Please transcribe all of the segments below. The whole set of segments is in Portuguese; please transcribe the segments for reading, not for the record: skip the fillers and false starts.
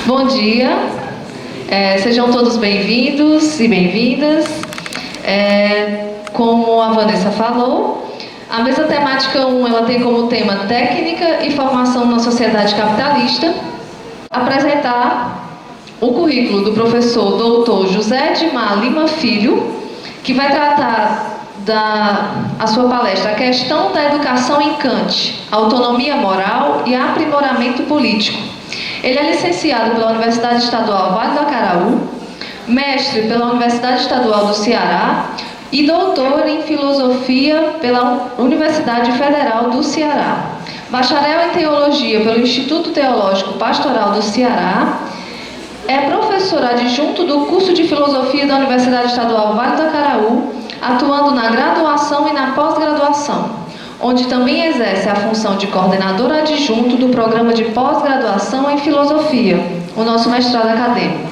Bom dia, sejam todos bem-vindos e bem-vindas. Como a Vanessa falou, a mesa temática 1 ela tem como tema técnica e formação na sociedade capitalista. Apresentar o currículo do professor Dr. José Edmar Lima Filho, que vai tratar a sua palestra, a questão da educação em Kant, autonomia moral e aprimoramento político. Ele é licenciado pela Universidade Estadual Vale do Acaraú, mestre pela Universidade Estadual do Ceará e doutor em filosofia pela Universidade Federal do Ceará. Bacharel em teologia pelo Instituto Teológico Pastoral do Ceará. É professor adjunto do curso de filosofia da Universidade Estadual Vale do Acaraú, atuando na graduação e na pós-graduação, onde também exerce a função de coordenador adjunto do programa de pós-graduação em filosofia, o nosso mestrado acadêmico,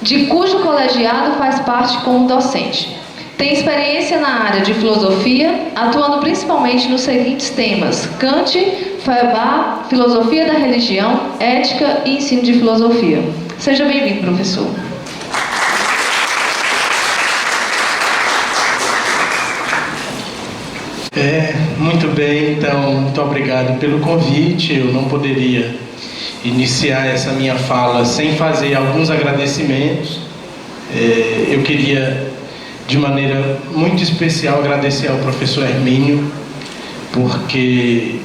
de cujo colegiado faz parte como docente. Tem experiência na área de filosofia, atuando principalmente nos seguintes temas: Kant, Feuerbach, filosofia da religião, ética e ensino de filosofia. Seja bem-vindo, professor. Muito bem, então, muito obrigado pelo convite. Eu não poderia iniciar essa minha fala sem fazer alguns agradecimentos. Eu queria, de maneira muito especial, agradecer ao professor Hermínio, porque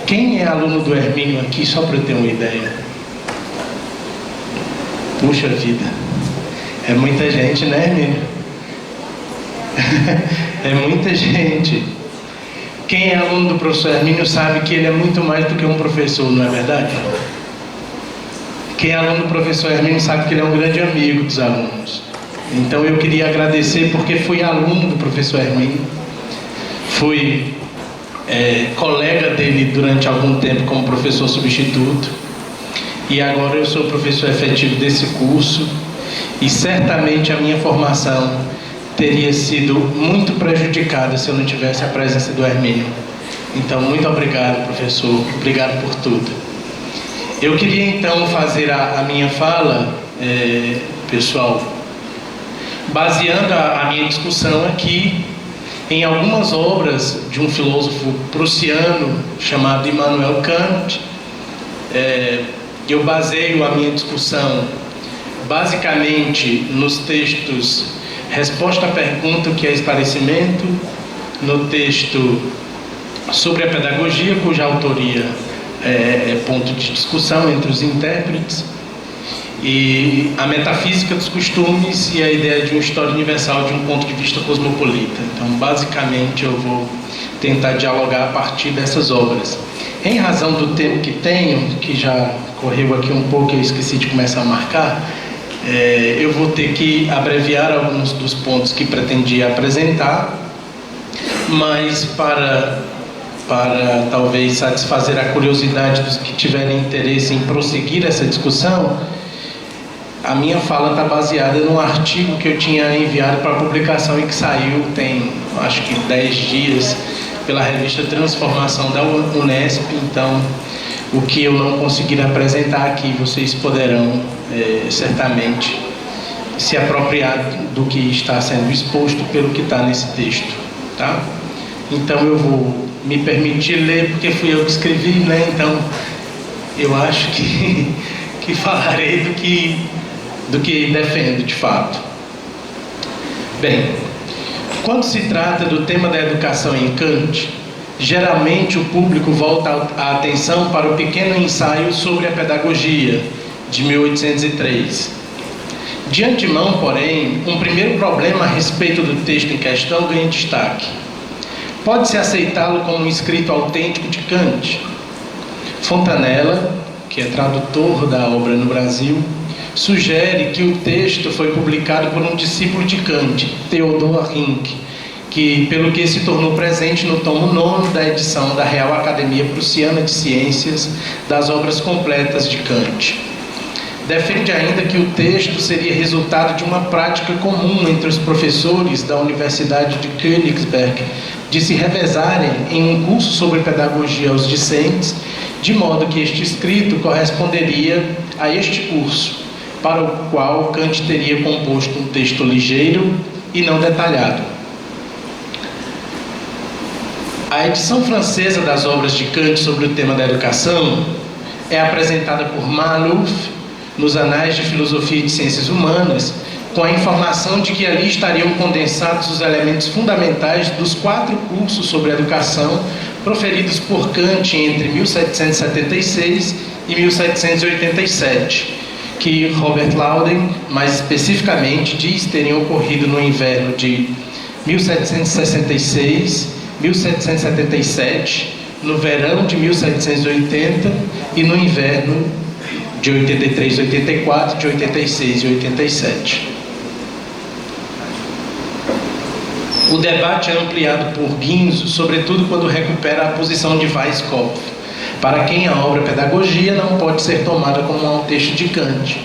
quem é aluno do Hermínio aqui, só para eu ter uma ideia? Puxa vida, é muita gente, né, Hermínio? É muita gente. Quem é aluno do professor Hermínio sabe que ele é muito mais do que um professor, não é verdade? Quem é aluno do professor Hermínio sabe que ele é um grande amigo dos alunos. Então eu queria agradecer porque fui aluno do professor Hermínio, fui colega dele durante algum tempo como professor substituto, e agora eu sou professor efetivo desse curso, e certamente a minha formação teria sido muito prejudicada se eu não tivesse a presença do Hermínio. Então, muito obrigado, professor. Obrigado por tudo. Eu queria, então, fazer a minha fala, pessoal, baseando a minha discussão aqui em algumas obras de um filósofo prussiano chamado Immanuel Kant. Eu baseio a minha discussão basicamente nos textos Resposta à Pergunta, o que é esclarecimento, no texto sobre a pedagogia, cuja autoria é ponto de discussão entre os intérpretes, e a metafísica dos costumes e a ideia de uma história universal de um ponto de vista cosmopolita. Então, basicamente, eu vou tentar dialogar a partir dessas obras. Em razão do tempo que tenho, que já correu aqui um pouco, eu esqueci de começar a marcar, eu vou ter que abreviar alguns dos pontos que pretendia apresentar, mas para talvez satisfazer a curiosidade dos que tiverem interesse em prosseguir essa discussão, a minha fala está baseada num artigo que eu tinha enviado para publicação e que saiu tem, acho que 10 dias, pela revista Transformação da Unesp. Então, o que eu não conseguir apresentar aqui, vocês poderão certamente se apropriar do que está sendo exposto pelo que está nesse texto, tá? Então eu vou me permitir ler, porque fui eu que escrevi, né? Então eu acho que falarei do que defendo de fato. Bem, quando se trata do tema da educação em Kant, geralmente o público volta a atenção para o pequeno ensaio sobre a pedagogia, de 1803. De antemão, porém, um primeiro problema a respeito do texto em questão ganha destaque. Pode-se aceitá-lo como um escrito autêntico de Kant? Fontanella, que é tradutor da obra no Brasil, sugere que o texto foi publicado por um discípulo de Kant, Theodor Rinck, que, pelo que se tornou presente no tomo 9 da edição da Real Academia Prussiana de Ciências das obras completas de Kant. Defende ainda que o texto seria resultado de uma prática comum entre os professores da Universidade de Königsberg de se revezarem em um curso sobre pedagogia aos discentes, de modo que este escrito corresponderia a este curso, para o qual Kant teria composto um texto ligeiro e não detalhado. A edição francesa das obras de Kant sobre o tema da educação é apresentada por Maluf nos Anais de Filosofia e de Ciências Humanas, com a informação de que ali estariam condensados os elementos fundamentais dos 4 cursos sobre educação proferidos por Kant entre 1776 e 1787, que Robert Lauden, mais especificamente, diz terem ocorrido no inverno de 1766-1777, no verão de 1780 e no inverno de 83 e 84, de 86 e 87. O debate é ampliado por Guinzo, sobretudo quando recupera a posição de Weisskopf, para quem a obra Pedagogia não pode ser tomada como um texto de Kant.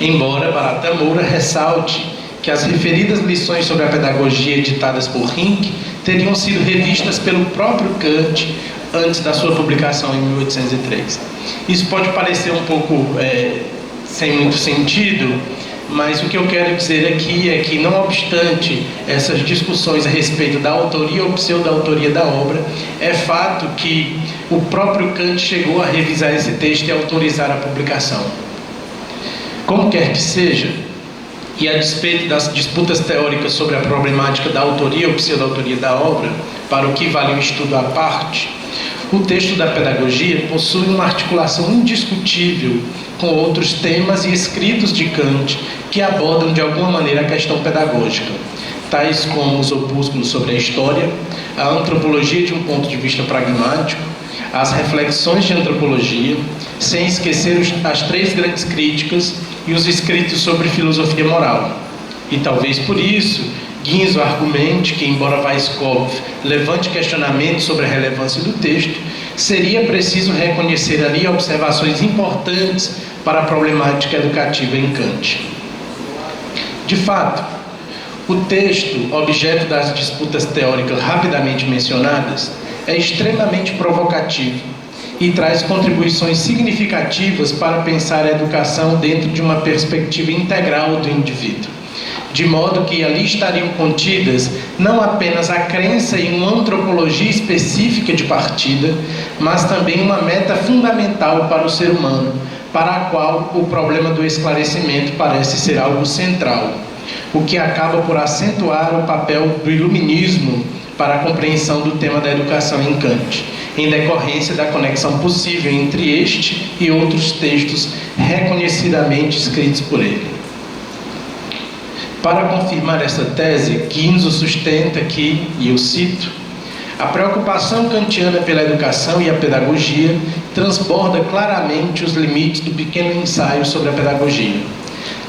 Embora Barata Moura ressalte que as referidas lições sobre a pedagogia editadas por Rinck teriam sido revistas pelo próprio Kant antes da sua publicação em 1803. Isso pode parecer um pouco sem muito sentido, mas o que eu quero dizer aqui é que, não obstante essas discussões a respeito da autoria ou pseudo-autoria da obra, é fato que o próprio Kant chegou a revisar esse texto e autorizar a publicação. Como quer que seja, e a despeito das disputas teóricas sobre a problemática da autoria ou pseudo-autoria da obra, para o que vale um estudo à parte, o texto da Pedagogia possui uma articulação indiscutível com outros temas e escritos de Kant que abordam de alguma maneira a questão pedagógica, tais como os opúsculos sobre a história, a antropologia de um ponto de vista pragmático, as reflexões de antropologia, sem esquecer as 3 grandes críticas e os escritos sobre filosofia moral. E talvez por isso Guinzo argumente que, embora Weisskopf levante questionamentos sobre a relevância do texto, seria preciso reconhecer ali observações importantes para a problemática educativa em Kant. De fato, o texto, objeto das disputas teóricas rapidamente mencionadas, é extremamente provocativo e traz contribuições significativas para pensar a educação dentro de uma perspectiva integral do indivíduo, de modo que ali estariam contidas não apenas a crença em uma antropologia específica de partida, mas também uma meta fundamental para o ser humano, para a qual o problema do esclarecimento parece ser algo central, o que acaba por acentuar o papel do iluminismo para a compreensão do tema da educação em Kant, em decorrência da conexão possível entre este e outros textos reconhecidamente escritos por ele. Para confirmar essa tese, Guinzo sustenta que, e eu cito, a preocupação kantiana pela educação e a pedagogia transborda claramente os limites do pequeno ensaio sobre a pedagogia.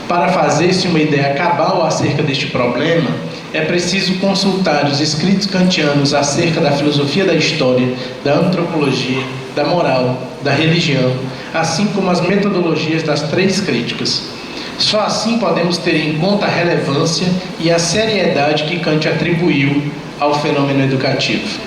Para fazer-se uma ideia cabal acerca deste problema, é preciso consultar os escritos kantianos acerca da filosofia da história, da antropologia, da moral, da religião, assim como as metodologias das 3 críticas. Só assim podemos ter em conta a relevância e a seriedade que Kant atribuiu ao fenômeno educativo.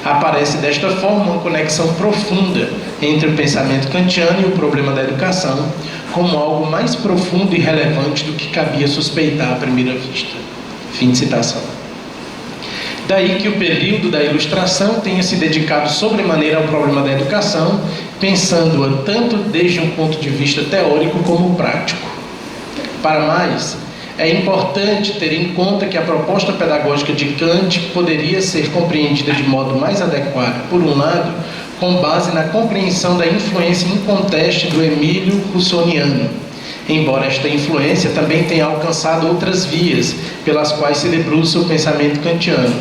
Aparece desta forma uma conexão profunda entre o pensamento kantiano e o problema da educação, como algo mais profundo e relevante do que cabia suspeitar à primeira vista. Fim de citação. Daí que o período da Ilustração tenha se dedicado sobremaneira ao problema da educação, pensando-a tanto desde um ponto de vista teórico como prático. Para mais, é importante ter em conta que a proposta pedagógica de Kant poderia ser compreendida de modo mais adequado, por um lado, com base na compreensão da influência inconteste do Emílio Russoniano, embora esta influência também tenha alcançado outras vias pelas quais se debruça o pensamento kantiano,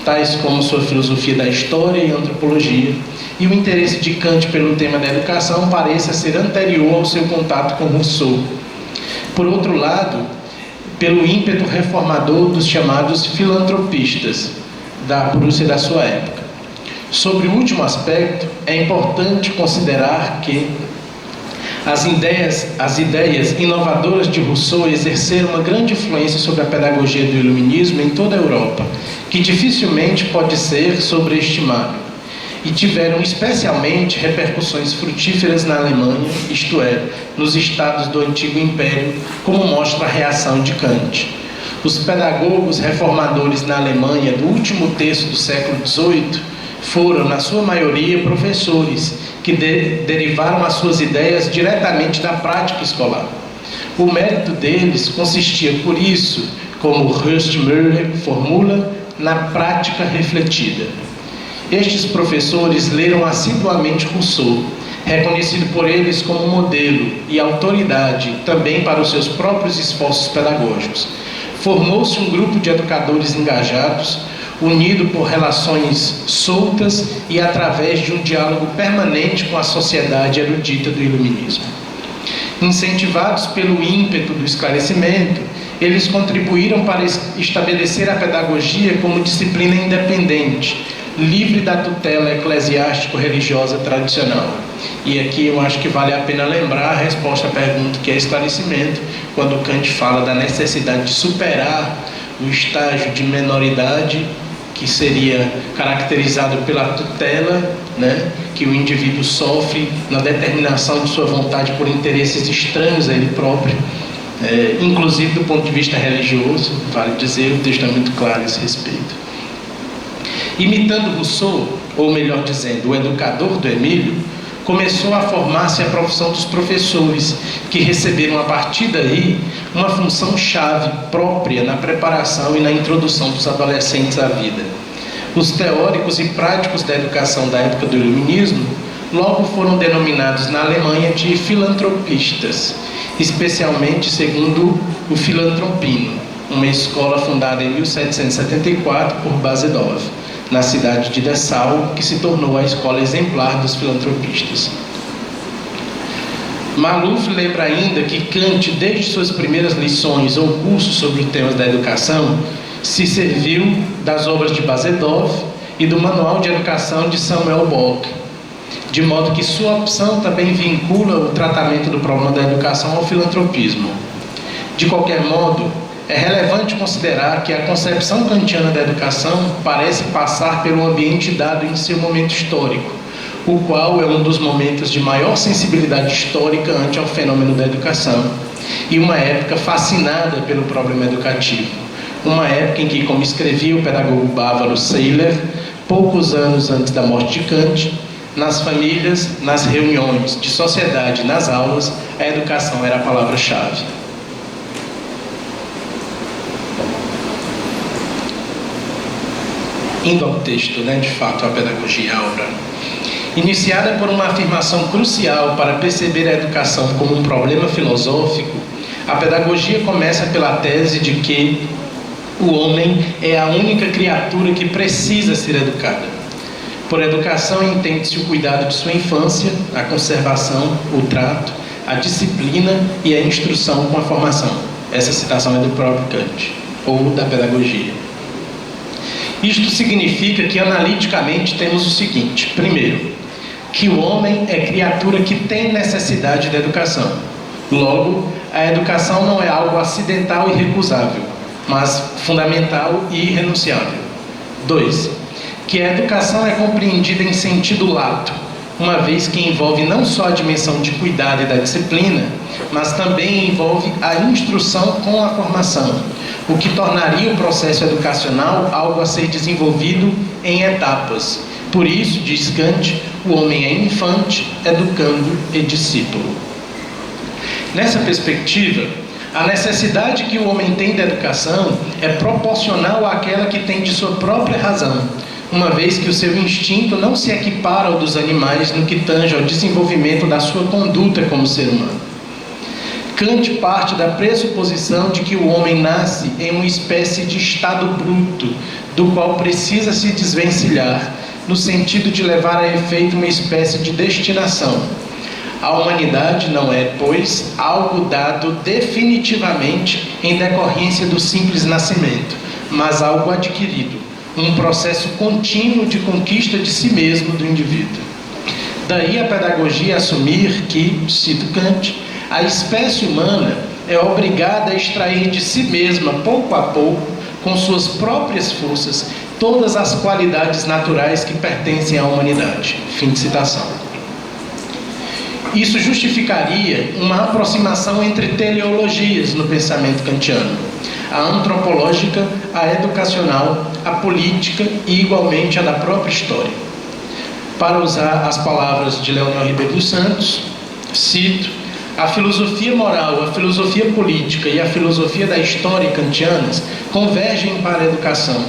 tais como sua filosofia da história e antropologia, e o interesse de Kant pelo tema da educação pareça ser anterior ao seu contato com Rousseau. Por outro lado, pelo ímpeto reformador dos chamados filantropistas da Prússia da sua época. Sobre o último aspecto, é importante considerar que as ideias inovadoras de Rousseau exerceram uma grande influência sobre a pedagogia do iluminismo em toda a Europa, que dificilmente pode ser sobreestimado. e tiveram especialmente repercussões frutíferas na Alemanha, isto é, nos estados do Antigo Império, como mostra a reação de Kant. Os pedagogos reformadores na Alemanha do último terço do século XVIII foram, na sua maioria, professores que derivaram as suas ideias diretamente da prática escolar. O mérito deles consistia, por isso, como Röstmöller formula, na prática refletida. Estes professores leram assiduamente Rousseau, reconhecido por eles como modelo e autoridade também para os seus próprios esforços pedagógicos. Formou-se um grupo de educadores engajados, unido por relações soltas e através de um diálogo permanente com a sociedade erudita do iluminismo. Incentivados pelo ímpeto do esclarecimento, eles contribuíram para estabelecer a pedagogia como disciplina independente, livre da tutela eclesiástico-religiosa tradicional. E aqui eu acho que vale a pena lembrar a resposta à pergunta que é esclarecimento, quando Kant fala da necessidade de superar o estágio de menoridade, que seria caracterizado pela tutela, que o indivíduo sofre na determinação de sua vontade por interesses estranhos a ele próprio, inclusive do ponto de vista religioso, vale dizer, o texto é muito claro a esse respeito. Imitando Rousseau, ou melhor dizendo, o educador do Emílio, começou a formar-se a profissão dos professores, que receberam a partir daí uma função chave própria na preparação e na introdução dos adolescentes à vida. Os teóricos e práticos da educação da época do Iluminismo logo foram denominados na Alemanha de filantropistas, especialmente segundo o Filantropino, uma escola fundada em 1774 por Basedov, na cidade de Dessau, que se tornou a escola exemplar dos filantropistas. Maluf lembra ainda que Kant, desde suas primeiras lições ou cursos sobre os temas da educação, se serviu das obras de Basedov e do Manual de Educação de Samuel Bock, de modo que sua opção também vincula o tratamento do problema da educação ao filantropismo. De qualquer modo, é relevante considerar que a concepção kantiana da educação parece passar pelo ambiente dado em seu momento histórico, o qual é um dos momentos de maior sensibilidade histórica ante ao fenômeno da educação, e uma época fascinada pelo problema educativo. Uma época em que, como escrevia o pedagogo bávaro Seiler, poucos anos antes da morte de Kant, nas famílias, nas reuniões de sociedade, nas aulas, a educação era a palavra-chave. Indo ao texto, de fato, a pedagogia, a obra. Iniciada por uma afirmação crucial para perceber a educação como um problema filosófico, a pedagogia começa pela tese de que o homem é a única criatura que precisa ser educada. Por educação entende-se o cuidado de sua infância, a conservação, o trato, a disciplina e a instrução com a formação. Essa citação é do próprio Kant, ou da pedagogia. Isto significa que, analiticamente, temos o seguinte: primeiro, que o homem é criatura que tem necessidade da educação. Logo, a educação não é algo acidental e recusável, mas fundamental e irrenunciável. 2, que a educação é compreendida em sentido lato, uma vez que envolve não só a dimensão de cuidado e da disciplina, mas também envolve a instrução com a formação, o que tornaria o processo educacional algo a ser desenvolvido em etapas. Por isso, diz Kant, o homem é infante, educando e discípulo. Nessa perspectiva, a necessidade que o homem tem da educação é proporcional àquela que tem de sua própria razão, uma vez que o seu instinto não se equipara ao dos animais no que tange ao desenvolvimento da sua conduta como ser humano. Kant parte da pressuposição de que o homem nasce em uma espécie de estado bruto, do qual precisa se desvencilhar, no sentido de levar a efeito uma espécie de destinação. A humanidade não é, pois, algo dado definitivamente em decorrência do simples nascimento, mas algo adquirido, um processo contínuo de conquista de si mesmo do indivíduo. Daí a pedagogia assumir que, cito Kant, a espécie humana é obrigada a extrair de si mesma, pouco a pouco, com suas próprias forças, todas as qualidades naturais que pertencem à humanidade. Fim de citação. Isso justificaria uma aproximação entre teleologias no pensamento kantiano: a antropológica, a educacional, a política e, igualmente, a da própria história. Para usar as palavras de Leonel Ribeiro dos Santos, cito: a filosofia moral, a filosofia política e a filosofia da história kantianas convergem para a educação,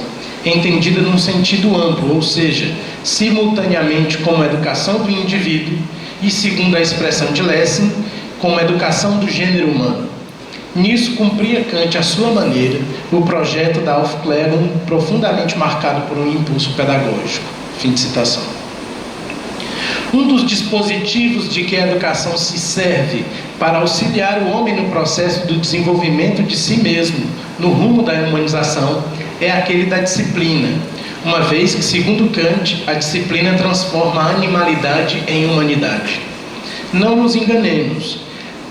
entendida num sentido amplo, ou seja, simultaneamente como a educação do indivíduo e, segundo a expressão de Lessing, como a educação do gênero humano. Nisso cumpria Kant, à sua maneira, o projeto da Aufklärung, profundamente marcado por um impulso pedagógico. Fim de citação. Um dos dispositivos de que a educação se serve para auxiliar o homem no processo do desenvolvimento de si mesmo, no rumo da humanização, é aquele da disciplina, uma vez que, segundo Kant, a disciplina transforma a animalidade em humanidade. Não nos enganemos.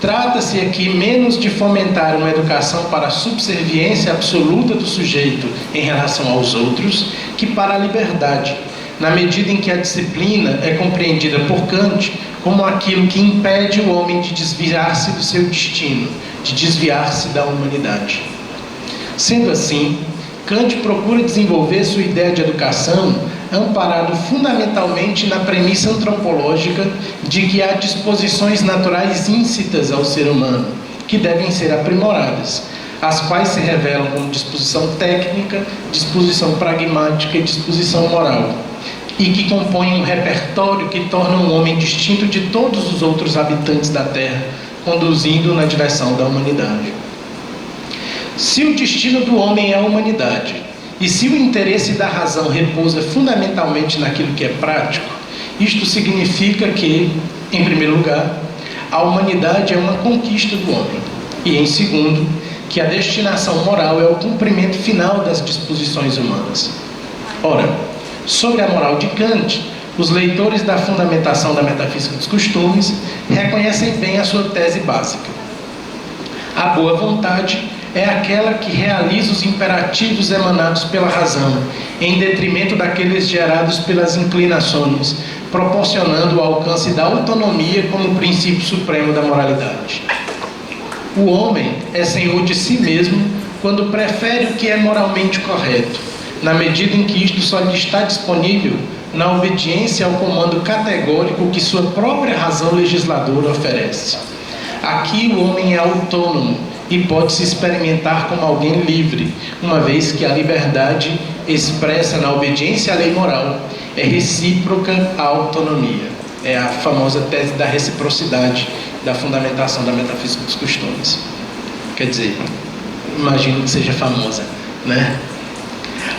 Trata-se aqui menos de fomentar uma educação para a subserviência absoluta do sujeito em relação aos outros que para a liberdade, na medida em que a disciplina é compreendida por Kant como aquilo que impede o homem de desviar-se do seu destino, de desviar-se da humanidade. Sendo assim, Kant procura desenvolver sua ideia de educação amparado fundamentalmente na premissa antropológica de que há disposições naturais íncitas ao ser humano, que devem ser aprimoradas, as quais se revelam como disposição técnica, disposição pragmática e disposição moral, e que compõem um repertório que torna um homem distinto de todos os outros habitantes da Terra, conduzindo na direção da humanidade. Se o destino do homem é a humanidade, e se o interesse da razão repousa fundamentalmente naquilo que é prático, isto significa que, em primeiro lugar, a humanidade é uma conquista do homem, e, em segundo, que a destinação moral é o cumprimento final das disposições humanas. Ora, sobre a moral de Kant, os leitores da Fundamentação da Metafísica dos Costumes reconhecem bem a sua tese básica. A boa vontade é aquela que realiza os imperativos emanados pela razão, em detrimento daqueles gerados pelas inclinações, proporcionando o alcance da autonomia como princípio supremo da moralidade. O homem é senhor de si mesmo quando prefere o que é moralmente correto, na medida em que isto só lhe está disponível na obediência ao comando categórico que sua própria razão legisladora oferece. Aqui o homem é autônomo e pode se experimentar como alguém livre, uma vez que a liberdade expressa na obediência à lei moral é recíproca à autonomia. É a famosa tese da reciprocidade da Fundamentação da Metafísica dos Costumes. Quer dizer, imagino que seja famosa, né?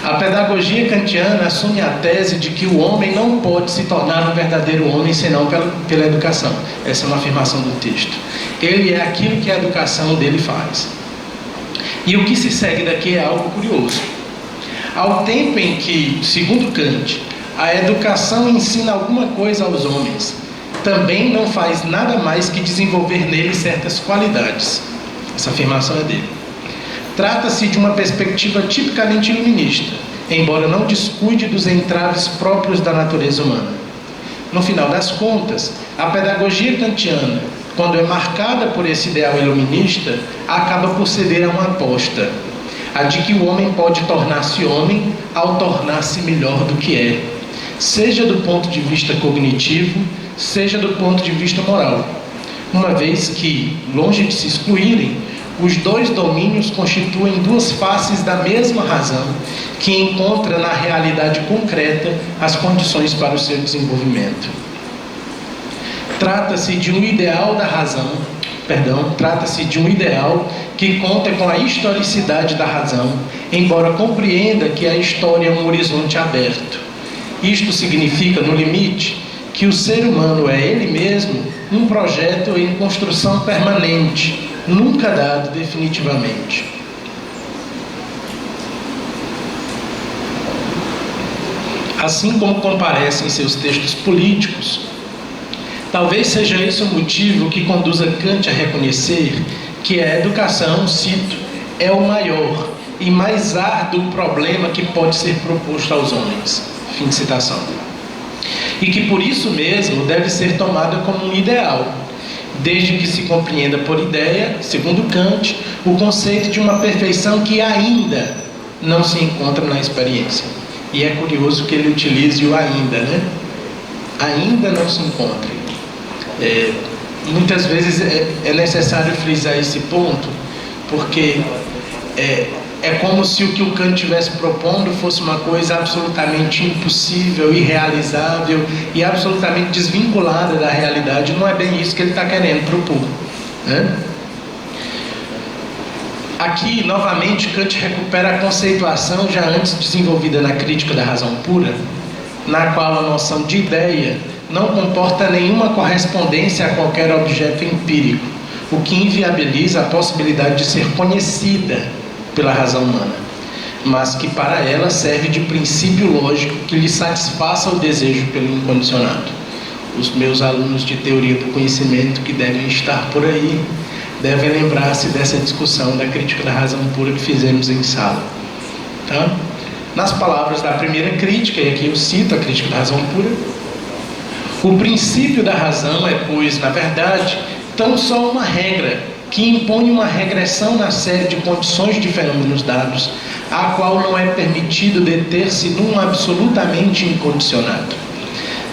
A pedagogia kantiana assume a tese de que o homem não pode se tornar um verdadeiro homem senão pela educação. Essa é uma afirmação do texto. Ele é aquilo que a educação dele faz. E o que se segue daqui é algo curioso. Ao tempo em que, segundo Kant, a educação ensina alguma coisa aos homens, também não faz nada mais que desenvolver neles certas qualidades. Essa afirmação é dele. Trata-se de uma perspectiva tipicamente iluminista, embora não descuide dos entraves próprios da natureza humana. No final das contas, a pedagogia kantiana, quando é marcada por esse ideal iluminista, acaba por ceder a uma aposta, a de que o homem pode tornar-se homem ao tornar-se melhor do que é, seja do ponto de vista cognitivo, seja do ponto de vista moral, uma vez que, longe de se excluírem, os dois domínios constituem duas faces da mesma razão, que encontra na realidade concreta as condições para o seu desenvolvimento. Trata-se de um ideal da razão, trata-se de um ideal que conta com a historicidade da razão, embora compreenda que a história é um horizonte aberto. Isto significa, no limite, que o ser humano é ele mesmo um projeto em construção permanente, nunca dado definitivamente. Assim como comparece em seus textos políticos, talvez seja esse o motivo que conduza Kant a reconhecer que a educação, cito, é o maior e mais árduo problema que pode ser proposto aos homens. Fim de citação. E que por isso mesmo deve ser tomada como um ideal, desde que se compreenda por ideia, segundo Kant, o conceito de uma perfeição que ainda não se encontra na experiência. E é curioso que ele utilize o ainda, né? Ainda não se encontra. Muitas vezes é necessário frisar esse ponto, porque é como se o que o Kant estivesse propondo fosse uma coisa absolutamente impossível, irrealizável e absolutamente desvinculada da realidade. Não é bem isso que ele está querendo propor, né? Aqui, novamente, Kant recupera a conceituação já antes desenvolvida na Crítica da Razão Pura, na qual a noção de ideia não comporta nenhuma correspondência a qualquer objeto empírico, o que inviabiliza a possibilidade de ser conhecida pela razão humana, mas que para ela serve de princípio lógico que lhe satisfaça o desejo pelo incondicionado. Os meus alunos de teoria do conhecimento que devem estar por aí devem lembrar-se dessa discussão da Crítica da Razão Pura que fizemos em sala. Tá? Nas palavras da primeira crítica, e aqui eu cito a Crítica da Razão Pura: o princípio da razão é, pois, na verdade, tão só uma regra que impõe uma regressão na série de condições de fenômenos dados, a qual não é permitido deter-se num absolutamente incondicionado.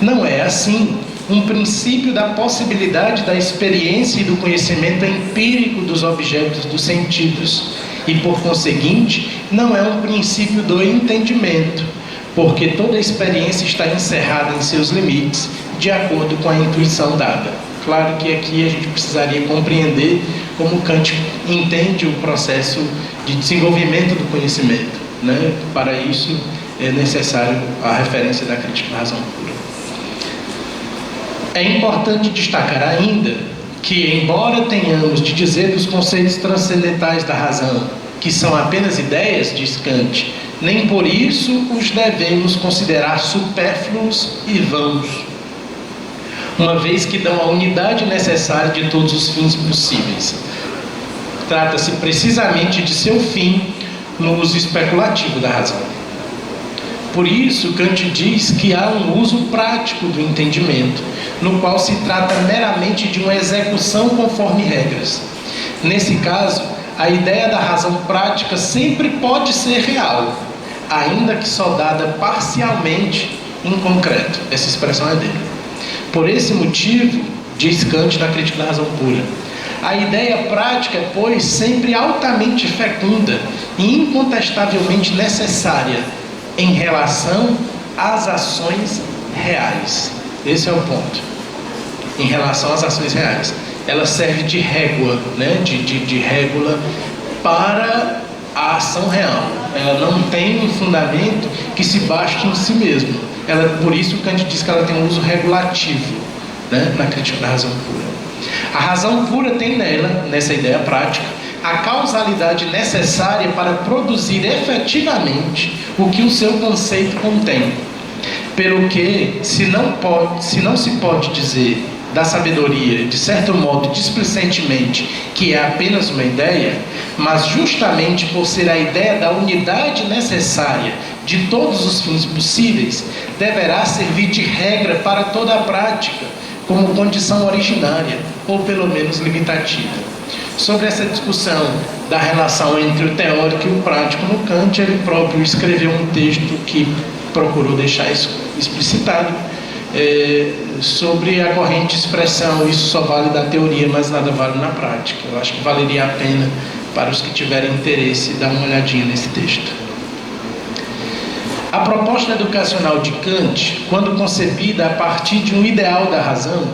Não é, assim, um princípio da possibilidade da experiência e do conhecimento empírico dos objetos dos sentidos, e, por conseguinte, não é um princípio do entendimento, porque toda experiência está encerrada em seus limites, de acordo com a intuição dada. Claro que aqui a gente precisaria compreender como Kant entende o processo de desenvolvimento do conhecimento, né? Para isso é necessário a referência da Crítica da Razão Pura. É importante destacar ainda que, embora tenhamos de dizer dos conceitos transcendentais da razão que são apenas ideias, diz Kant, nem por isso os devemos considerar supérfluos e vãos, uma vez que dão a unidade necessária de todos os fins possíveis. Trata-se precisamente de seu fim no uso especulativo da razão. Por isso, Kant diz que há um uso prático do entendimento, no qual se trata meramente de uma execução conforme regras. Nesse caso, a ideia da razão prática sempre pode ser real, ainda que só dada parcialmente em concreto. Essa expressão é dele. Por esse motivo, diz Kant na Crítica da Razão Pura, a ideia prática é, pois, sempre altamente fecunda e incontestavelmente necessária em relação às ações reais. Esse é o ponto. Em relação às ações reais. Ela serve de régua, né? de régula para a ação real. Ela não tem um fundamento que se baste em si mesmo. Por isso Kant diz que ela tem um uso regulativo, né? Na Crítica da Razão Pura. A razão pura tem nela, nessa ideia prática, a causalidade necessária para produzir efetivamente o que o seu conceito contém. Pelo que, se não se pode dizer da sabedoria, de certo modo, displicentemente, que é apenas uma ideia, mas justamente por ser a ideia da unidade necessária de todos os fins possíveis, deverá servir de regra para toda a prática, como condição originária, ou pelo menos limitativa. Sobre essa discussão da relação entre o teórico e o prático no Kant, ele próprio escreveu um texto que procurou deixar isso explicitado, sobre a corrente expressão: isso só vale da teoria, mas nada vale na prática. Eu acho que valeria a pena, para os que tiverem interesse, dar uma olhadinha nesse texto. A proposta educacional de Kant, quando concebida a partir de um ideal da razão,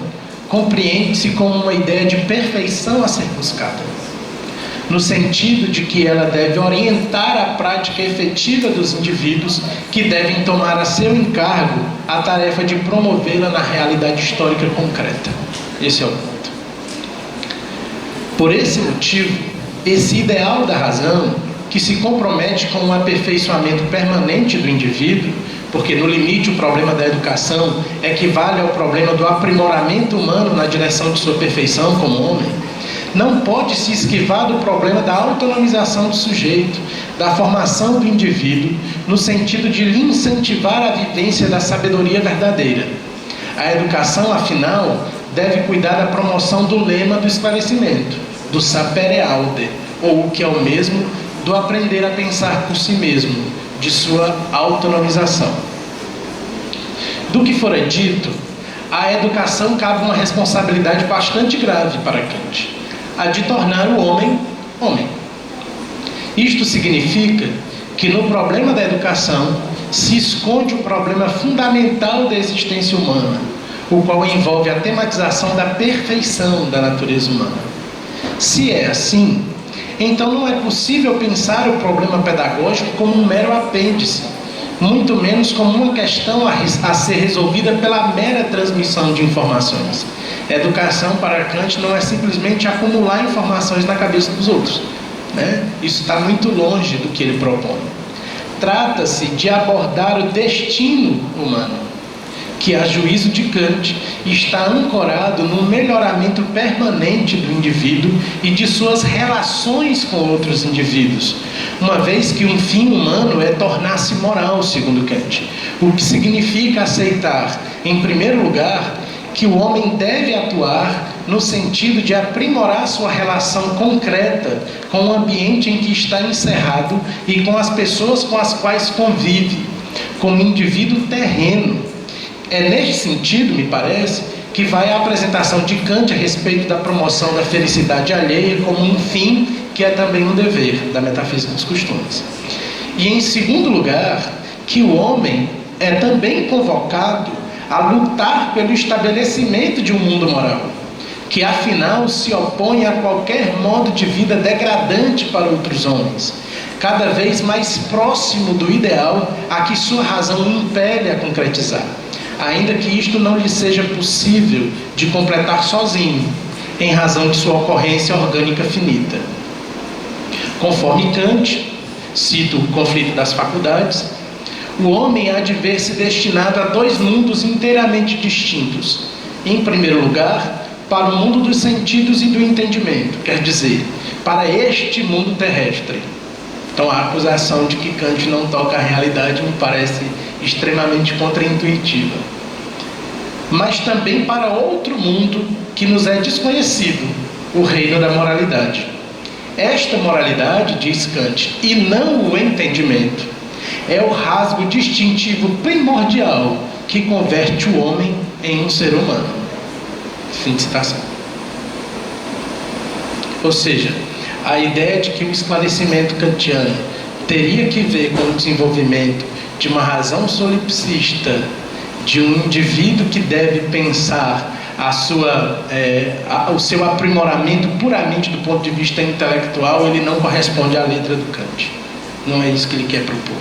compreende-se como uma ideia de perfeição a ser buscada, no sentido de que ela deve orientar a prática efetiva dos indivíduos que devem tomar a seu encargo a tarefa de promovê-la na realidade histórica concreta. Esse é o ponto. Por esse motivo, esse ideal da razão, que se compromete com um aperfeiçoamento permanente do indivíduo, porque no limite o problema da educação equivale ao problema do aprimoramento humano na direção de sua perfeição como homem, não pode se esquivar do problema da autonomização do sujeito, da formação do indivíduo no sentido de lhe incentivar a vivência da sabedoria verdadeira. A educação, afinal, deve cuidar da promoção do lema do esclarecimento, do sapere aude, ou o que é o mesmo, do aprender a pensar por si mesmo, de sua autonomização. Do que fora dito, a educação cabe uma responsabilidade bastante grave para Kant, a de tornar o homem, homem. Isto significa que no problema da educação se esconde o problema fundamental da existência humana, o qual envolve a tematização da perfeição da natureza humana. Se é assim, então não é possível pensar o problema pedagógico como um mero apêndice, muito menos como uma questão a ser resolvida pela mera transmissão de informações. Educação para Kant não é simplesmente acumular informações na cabeça dos outros, né? Isso está muito longe do que ele propõe. Trata-se de abordar o destino humano, que, a juízo de Kant, está ancorado no melhoramento permanente do indivíduo e de suas relações com outros indivíduos, uma vez que um fim humano é tornar-se moral, segundo Kant, o que significa aceitar, em primeiro lugar, que o homem deve atuar no sentido de aprimorar sua relação concreta com o ambiente em que está encerrado e com as pessoas com as quais convive, como indivíduo terreno. É neste sentido, me parece, que vai a apresentação de Kant a respeito da promoção da felicidade alheia como um fim que é também um dever da metafísica dos costumes. E, em segundo lugar, que o homem é também convocado a lutar pelo estabelecimento de um mundo moral, que afinal se opõe a qualquer modo de vida degradante para outros homens, cada vez mais próximo do ideal a que sua razão impele a concretizar, ainda que isto não lhe seja possível de completar sozinho, em razão de sua ocorrência orgânica finita. Conforme Kant, cito o conflito das faculdades, o homem há de ver-se destinado a dois mundos inteiramente distintos. Em primeiro lugar, para o mundo dos sentidos e do entendimento, quer dizer, para este mundo terrestre. Então a acusação de que Kant não toca a realidade me parece extremamente contraintuitiva. Mas também para outro mundo que nos é desconhecido, o reino da moralidade. Esta moralidade, diz Kant, e não o entendimento, é o rasgo distintivo primordial que converte o homem em um ser humano. Fim de citação. Ou seja, a ideia de que o esclarecimento kantiano teria que ver com o desenvolvimento de uma razão solipsista, de um indivíduo que deve pensar o seu aprimoramento puramente do ponto de vista intelectual, ele não corresponde à letra do Kant. Não é isso que ele quer propor.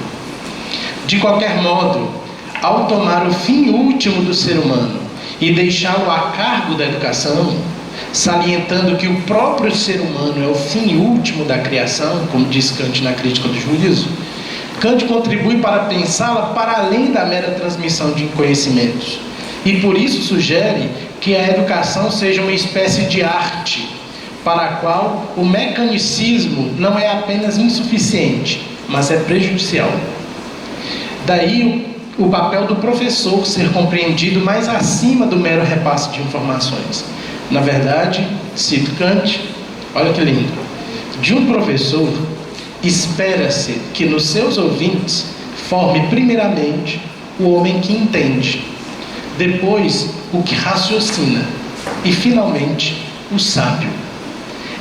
De qualquer modo, ao tomar o fim último do ser humano e deixá-lo a cargo da educação, salientando que o próprio ser humano é o fim último da criação, como diz Kant na Crítica do Juízo, Kant contribui para pensá-la para além da mera transmissão de conhecimentos, e por isso sugere que a educação seja uma espécie de arte, para a qual o mecanicismo não é apenas insuficiente, mas é prejudicial. Daí o papel do professor ser compreendido mais acima do mero repasse de informações. Na verdade, cito Kant, olha que lindo, de um professor espera-se que nos seus ouvintes forme primeiramente o homem que entende, depois o que raciocina e finalmente o sábio.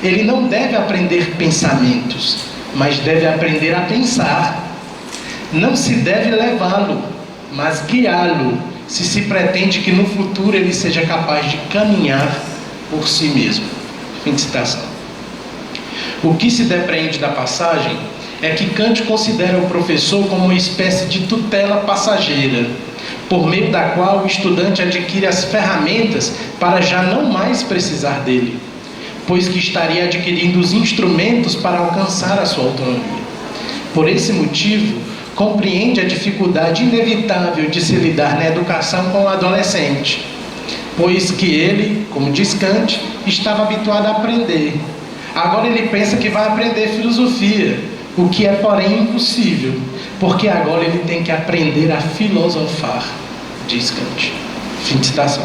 Ele não deve aprender pensamentos, mas deve aprender a pensar. Não se deve levá-lo, mas guiá-lo, se pretende que no futuro ele seja capaz de caminhar por si mesmo. Fim de citação. O que se depreende da passagem é que Kant considera o professor como uma espécie de tutela passageira, por meio da qual o estudante adquire as ferramentas para já não mais precisar dele, pois que estaria adquirindo os instrumentos para alcançar a sua autonomia. Por esse motivo, compreende a dificuldade inevitável de se lidar na educação com o adolescente, pois que ele, como diz Kant, estava habituado a aprender. Agora ele pensa que vai aprender filosofia, o que é, porém, impossível, porque agora ele tem que aprender a filosofar, diz Kant. Fim de citação.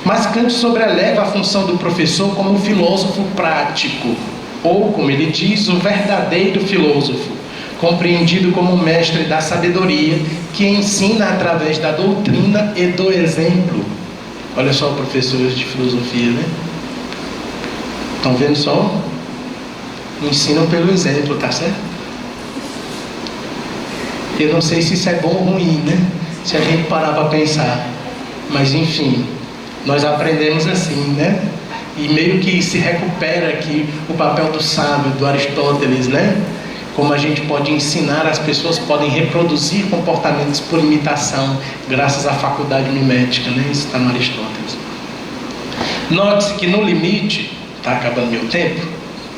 Mas Kant sobreleva a função do professor como filósofo prático, ou, como ele diz, o verdadeiro filósofo, compreendido como mestre da sabedoria, que ensina através da doutrina e do exemplo. Olha só, professores de filosofia, né? Estão vendo só? Ensinam pelo exemplo, tá certo? Eu não sei se isso é bom ou ruim, né? Se a gente parar para pensar. Mas, enfim, nós aprendemos assim, né? E meio que se recupera aqui o papel do sábio, do Aristóteles, né? Como a gente pode ensinar, as pessoas podem reproduzir comportamentos por imitação, graças à faculdade mimética, né? Isso está no Aristóteles. Note-se que no limite, está acabando meu tempo,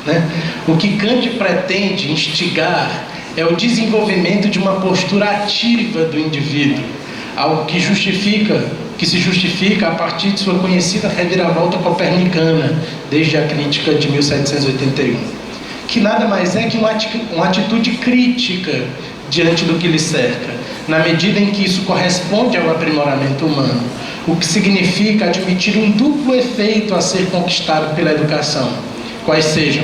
né? O que Kant pretende instigar é o desenvolvimento de uma postura ativa do indivíduo, algo que se justifica a partir de sua conhecida reviravolta copernicana, desde a crítica de 1781, que nada mais é que uma atitude crítica diante do que lhe cerca, na medida em que isso corresponde ao aprimoramento humano, o que significa admitir um duplo efeito a ser conquistado pela educação, quais sejam: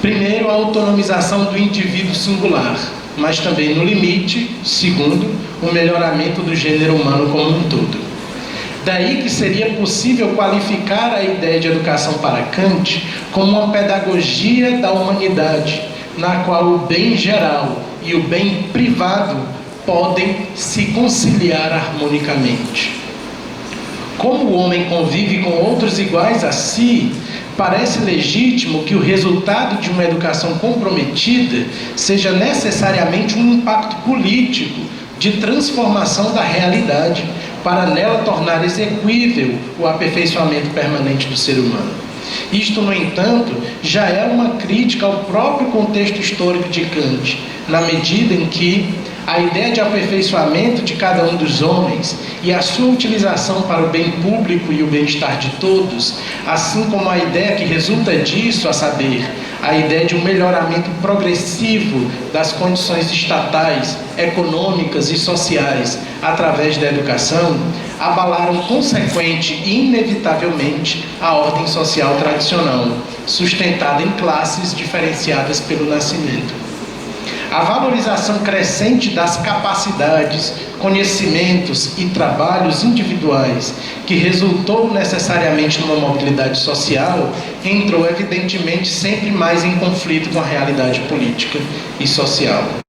primeiro, a autonomização do indivíduo singular, mas também, no limite, segundo, o melhoramento do gênero humano como um todo. Daí que seria possível qualificar a ideia de educação para Kant como uma pedagogia da humanidade, na qual o bem geral e o bem privado podem se conciliar harmonicamente. Como o homem convive com outros iguais a si, parece legítimo que o resultado de uma educação comprometida seja necessariamente um impacto político de transformação da realidade, para nela tornar execuível o aperfeiçoamento permanente do ser humano. Isto, no entanto, já é uma crítica ao próprio contexto histórico de Kant, na medida em que a ideia de aperfeiçoamento de cada um dos homens e a sua utilização para o bem público e o bem-estar de todos, assim como a ideia que resulta disso, a saber, a ideia de um melhoramento progressivo das condições estatais, econômicas e sociais através da educação, abalaram consequente e inevitavelmente a ordem social tradicional, sustentada em classes diferenciadas pelo nascimento. A valorização crescente das capacidades, conhecimentos e trabalhos individuais, que resultou necessariamente numa mobilidade social, entrou evidentemente sempre mais em conflito com a realidade política e social.